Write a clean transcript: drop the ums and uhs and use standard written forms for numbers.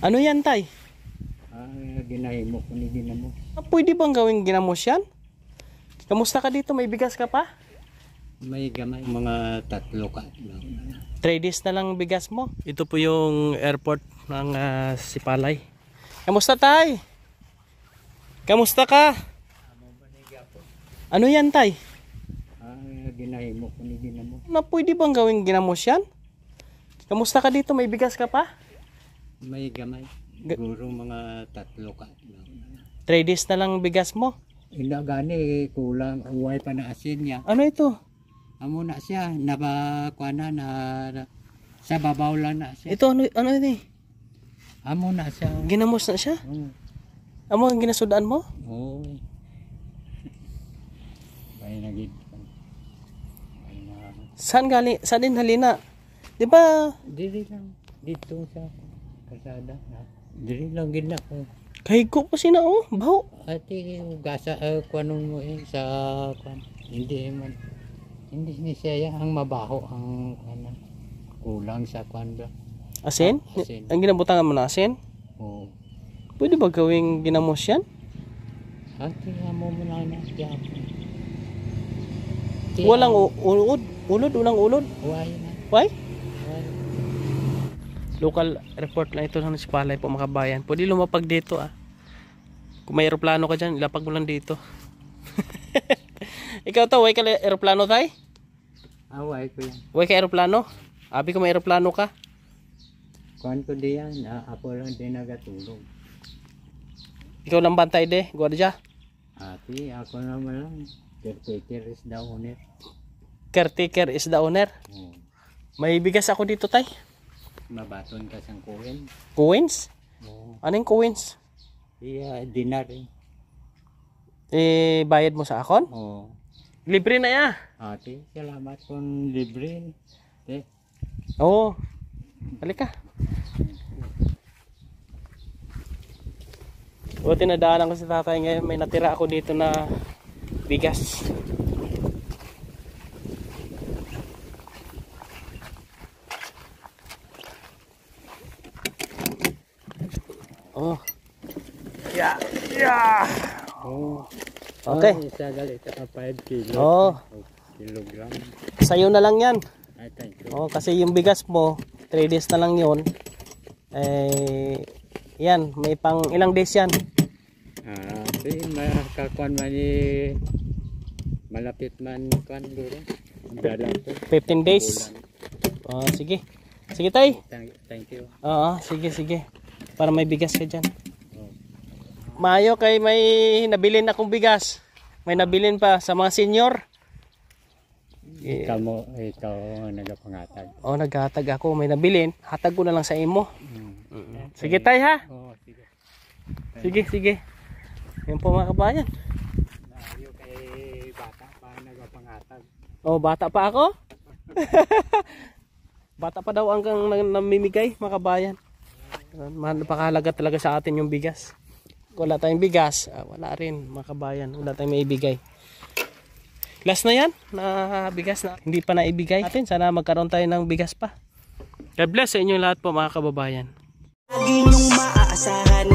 Ano yan, tay? Ginahimo ko ni ginamos. Pwede bang gawing ginamos yan? Kamusta ka dito? May bigas ka pa? May gamay. Mga 3 ka lang. 3 days na lang bigas mo. Ito po yung airport ng Sipalay. Kamusta, tay? Kamusta ka? Ano yan, tay? Ginahimo ko ni ginamos. Pwede bang gawing ginamos yan? Kamusta ka dito? May bigas ka pa? May gamay. Siguro mga 3 ka lang. 3 days na lang bigas mo. Gani kulang. Uway pa na asin niya. Ano ito? Amo na siya. Nabakuana na sa babaw lang na siya. Ito, ano ito eh? Amo na siya. Ginamos na siya? Oo. Amo ang ginasudaan mo? Oo. Bay nagid. Saan galing? Saan din halina? Di ba? Dili lang. Dito sa kasada. Dili lang gina ko. Kahigo ko sina oh. Baho. Ati gasa kuanon mo sa kuan. Hindi man. Hindi ni siya ang mabaho ang ano. Kulang sa kuan ba. Asin? Asin. Ang ginabutangan mo na asin? Oo. Pwede ba gawing ginamos yan? Ati amo mo lang na siya. Walang ulod. Walang ulod. Why na. Why? Why? Local report lang ito ng Sipalay po, mga kabayan. Pwede lumapag dito ah. Kung may aeroplano ka dyan, ilapag mo lang dito. Ikaw to, way ka aeroplano tay? Away ko yan. Way ka aeroplano? Abi ko may aeroplano ka? Kuan ko diyan. Ako lang din nagatulog. Ikaw lang bantay de, gwardiya? Ati ako naman lang. Caretaker is the owner. Caretaker is the owner. Oo. May bigas ako dito tay. Mabaton ka sang kuhin. Coins? Oo. Ano yung coins? Iya, dinar eh. Bayad mo sa akon? Oo. Libre na ya. Ate, salamat kung libre. Oo. Halika. Buti nadaanan ko si tatay ngayon. May natira ako dito na bigas. Oh. Yeah. Yeah. Oh. Okay. Isa galit ka 5 kilo. Oh. Kilogram. Sa'yo na lang yan. Ay, thank you. Oh, kasi yung bigas mo, 3 days na lang yun. Yan, may pang ilang days yan? Makakuan man malapit man kuan duro. 15 days. Oh, sige. Sige tay. Thank you. Oo, sige, sige. Para may bigas ka dyan. Mayo kay may nabilin akong bigas. May nabilin pa sa mga senior. Ikaw ang nagapangatag. Oh, naghatag ako. May nabilin. Hatag ko na lang sa imo. Sige tay ha. Oo, sige. Sige, sige. Yan po mga kabayan. Nayo kay bata pa nagapangatag. Oh, bata pa ako? Bata pa daw ang namimigay mga kabayan. Napakahalaga talaga sa atin yung bigas. Kung wala tayong bigas, wala rin mga kabayan. Wala tayong maibigay. Last na yan, na bigas na hindi pa naibigay natin. Sana magkaroon tayo ng bigas pa. God bless sa inyong lahat po mga kababayan. Lagi niyong maaasahan